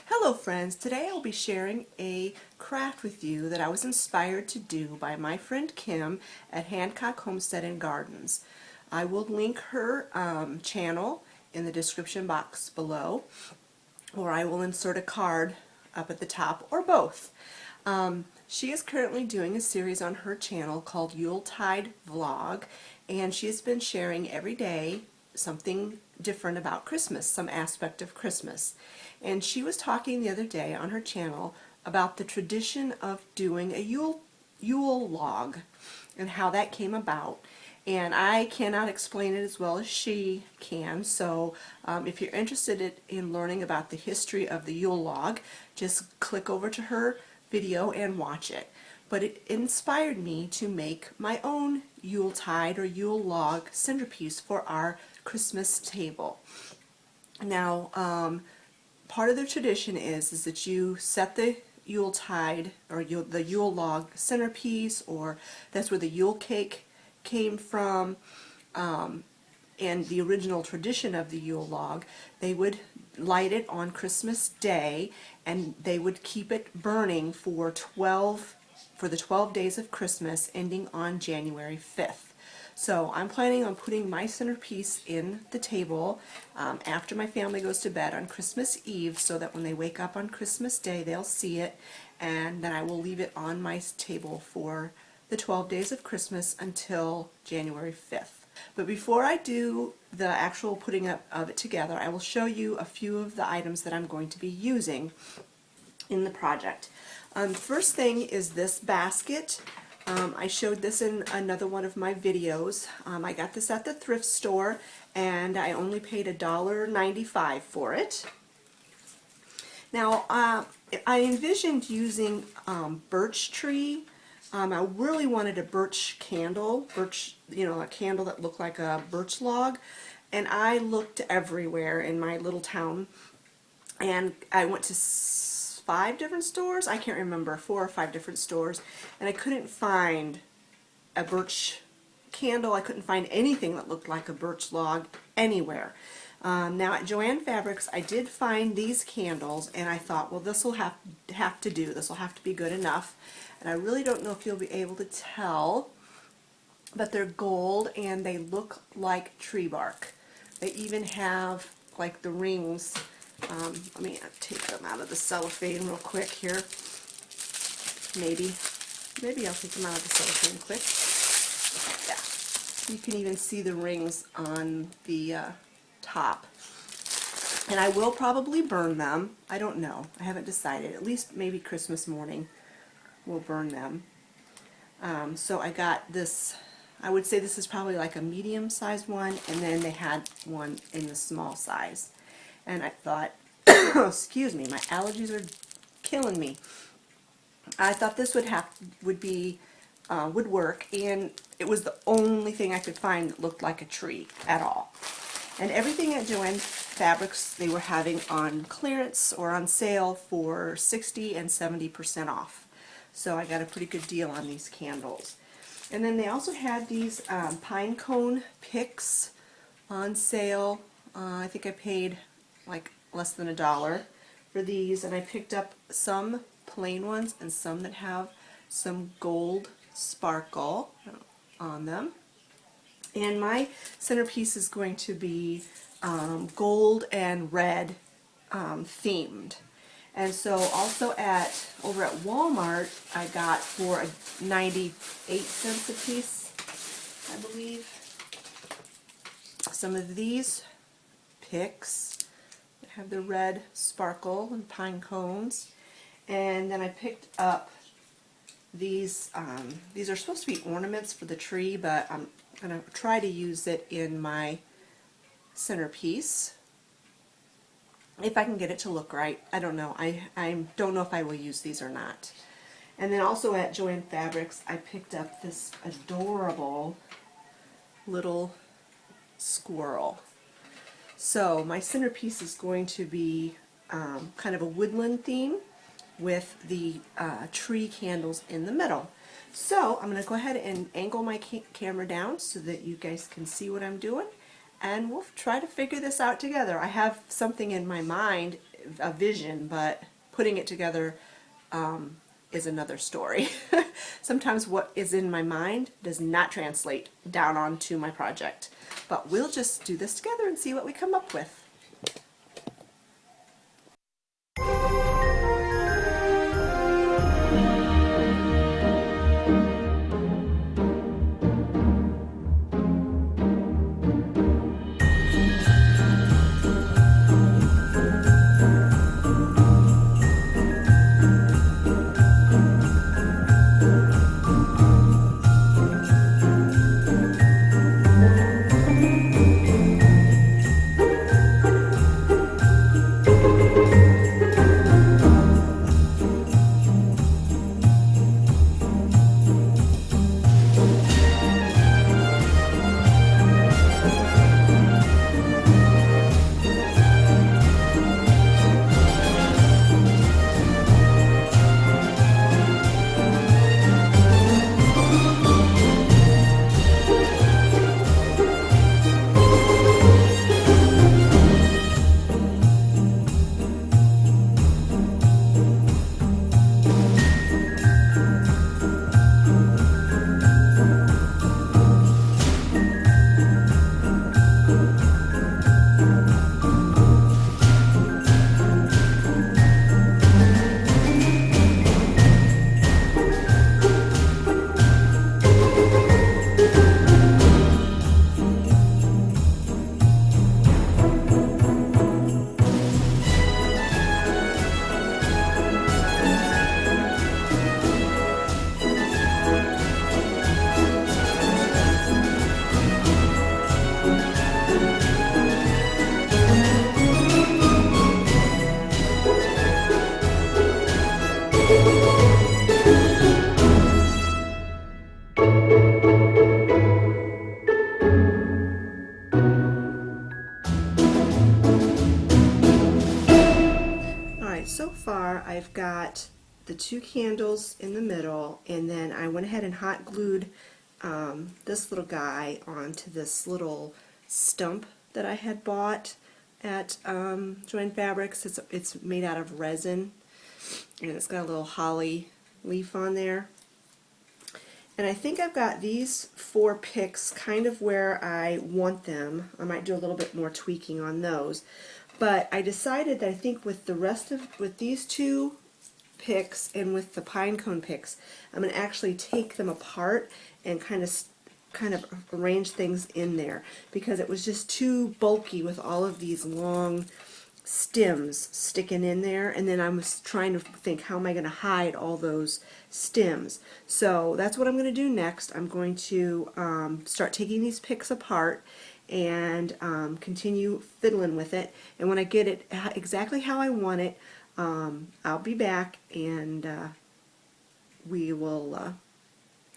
Hello friends, today I'll be sharing a craft with you that I was inspired to do by my friend Kim at Hancock Homestead and Gardens. I will link her channel in the description box below, or I will insert a card up at the top, or both. She is currently doing a series on her channel called Yuletide Vlog, and she has been sharing every day something different about Christmas, some aspect of Christmas. And she was talking the other day on her channel about the tradition of doing a Yule log and how that came about. And I cannot explain it as well as she can, so if you're interested in learning about the history of the Yule log, just click over to her video and watch it. But it inspired me to make my own Yuletide or Yule log centerpiece for our Christmas table. Now, part of the tradition is that you set the Yuletide or the Yule log centerpiece, or that's where the Yule cake came from, and the original tradition of the Yule log. They would light it on Christmas Day, and they would keep it burning for the 12 days of Christmas, ending on January 5th. So I'm planning on putting my centerpiece in the table after my family goes to bed on Christmas Eve, so that when they wake up on Christmas Day they'll see it, and then I will leave it on my table for the 12 days of Christmas until January 5th. But before I do the actual putting up of it together, I will show you a few of the items that I'm going to be using in the project. First thing is this basket. I showed this in another one of my videos. I got this at the thrift store, and I only paid $1.95 for it. Now, I envisioned using birch tree. I really wanted a birch candle, a candle that looked like a birch log, and I looked everywhere in my little town, and I went to 5 different stores, I can't remember, 4 or 5 different stores, and I couldn't find a birch candle. I couldn't find anything that looked like a birch log anywhere. Now at Joann Fabrics I did find these candles, and I thought, well, this will have to do. This will have to be good enough. And I really don't know if you'll be able to tell, but they're gold and they look like tree bark. They even have like the rings. Let me take them out of the cellophane real quick here. Maybe I'll take them out of the cellophane quick. Yeah, you can even see the rings on the top. And I will probably burn them. I don't know. I haven't decided. At least maybe Christmas morning we'll burn them. So I got this. I would say this is probably like a medium-sized one, and then they had one in the small size. And I thought, excuse me, my allergies are killing me. I thought this would work, and it was the only thing I could find that looked like a tree at all. And everything at Joann Fabrics they were having on clearance or on sale for 60 and 70% off. So I got a pretty good deal on these candles. And then they also had these pine cone picks on sale. I think I paid like less than $1 for these, and I picked up some plain ones and some that have some gold sparkle on them. And my centerpiece is going to be gold and red themed. And so also over at Walmart I got for 98 cents a piece, I believe, some of these picks that have the red sparkle and pine cones. And then I picked up these are supposed to be ornaments for the tree, but I'm going to try to use it in my centerpiece. If I can get it to look right. I don't know. I don't know if I will use these or not. And then also at Joann Fabrics I picked up this adorable little squirrel. So my centerpiece is going to be kind of a woodland theme with the tree candles in the middle. So I'm going to go ahead and angle my camera down so that you guys can see what I'm doing, and we'll try to figure this out together. I have something in my mind a vision, but putting it together is another story. Sometimes what is in my mind does not translate down onto my project. But we'll just do this together and see what we come up with. So far I've got the two candles in the middle, and then I went ahead and hot glued this little guy onto this little stump that I had bought at Joann Fabrics. It's made out of resin, and it's got a little holly leaf on there. And I think I've got these 4 picks kind of where I want them. I might do a little bit more tweaking on those. But I decided that I think with these 2 picks and with the pine cone picks, I'm going to actually take them apart and kind of arrange things in there, because it was just too bulky with all of these long stems sticking in there, and then I was trying to think, how am I going to hide all those stems? So that's what I'm going to do next. I'm going to start taking these picks apart and continue fiddling with it, and when I get it exactly how I want it, I'll be back and we will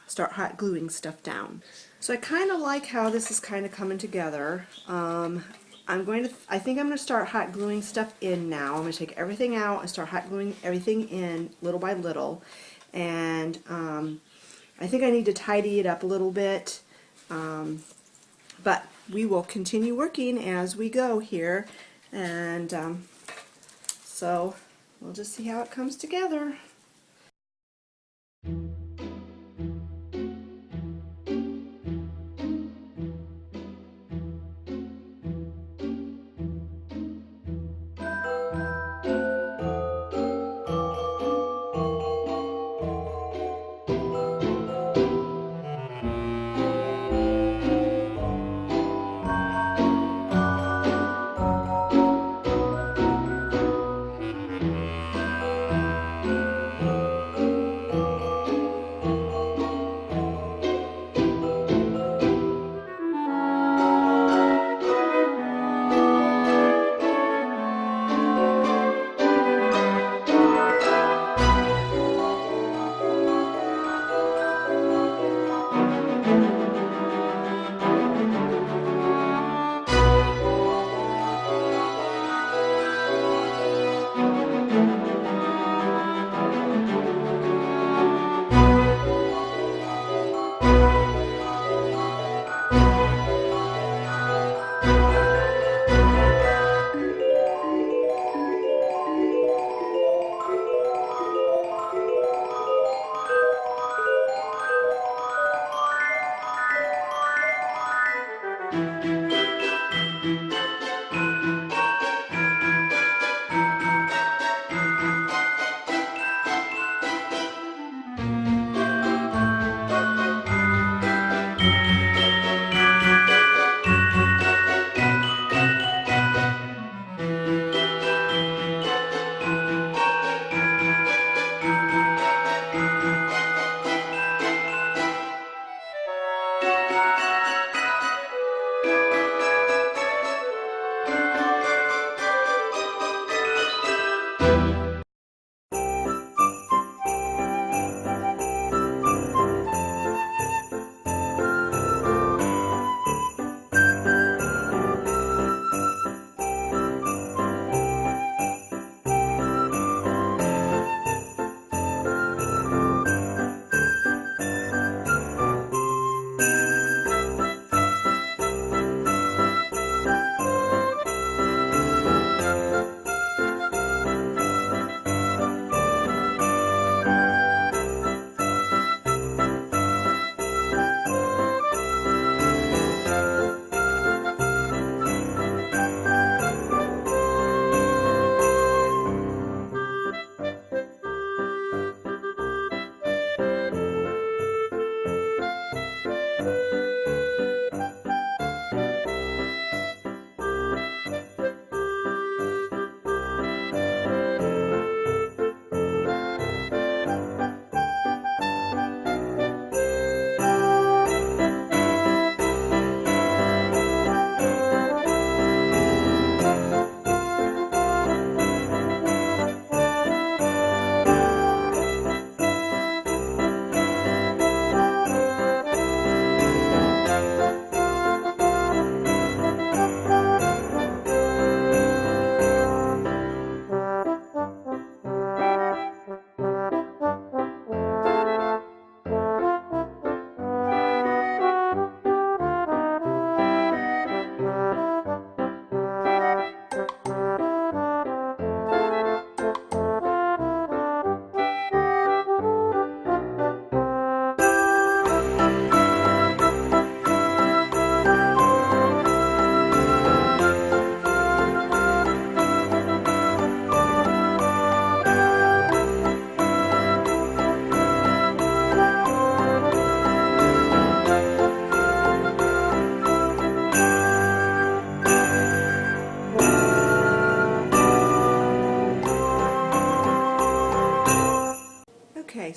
start hot gluing stuff down. So I kind of like how this is kind of coming together. I think I'm going to start hot gluing stuff in now. I'm going to take everything out and start hot gluing everything in little by little, and I think I need to tidy it up a little bit, but we will continue working as we go here, and so we'll just see how it comes together.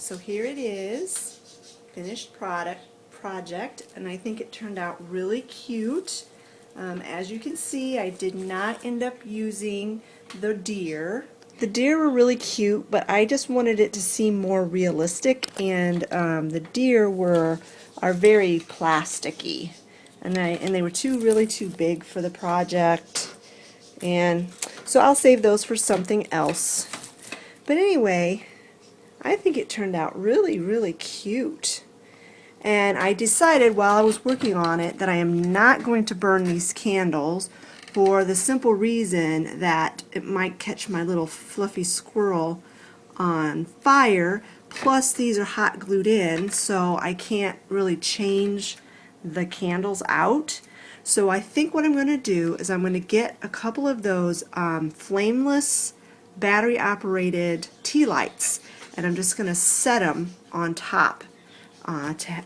So here it is, finished project, and I think it turned out really cute. As you can see, I did not end up using the deer. The deer were really cute, but I just wanted it to seem more realistic, and the deer are very plasticky, and they were really too big for the project, and so I'll save those for something else. But anyway, I think it turned out really cute. And I decided while I was working on it that I am not going to burn these candles for the simple reason that it might catch my little fluffy squirrel on fire. Plus these are hot glued in, so I can't really change the candles out. So I think what I'm going to do is I'm going to get a couple of those flameless battery operated tea lights, and I'm just going to set them on top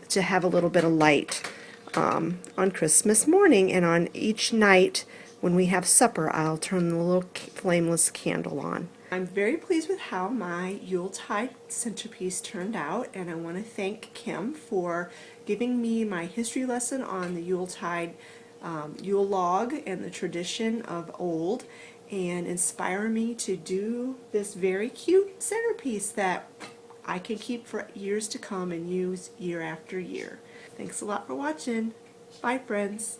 to have a little bit of light on Christmas morning, and on each night when we have supper I'll turn the little flameless candle on. I'm very pleased with how my Yuletide centerpiece turned out, and I want to thank Kim for giving me my history lesson on the Yuletide Yulelog and the tradition of old, and inspire me to do this very cute centerpiece that I can keep for years to come and use year after year. Thanks a lot for watching. Bye, friends.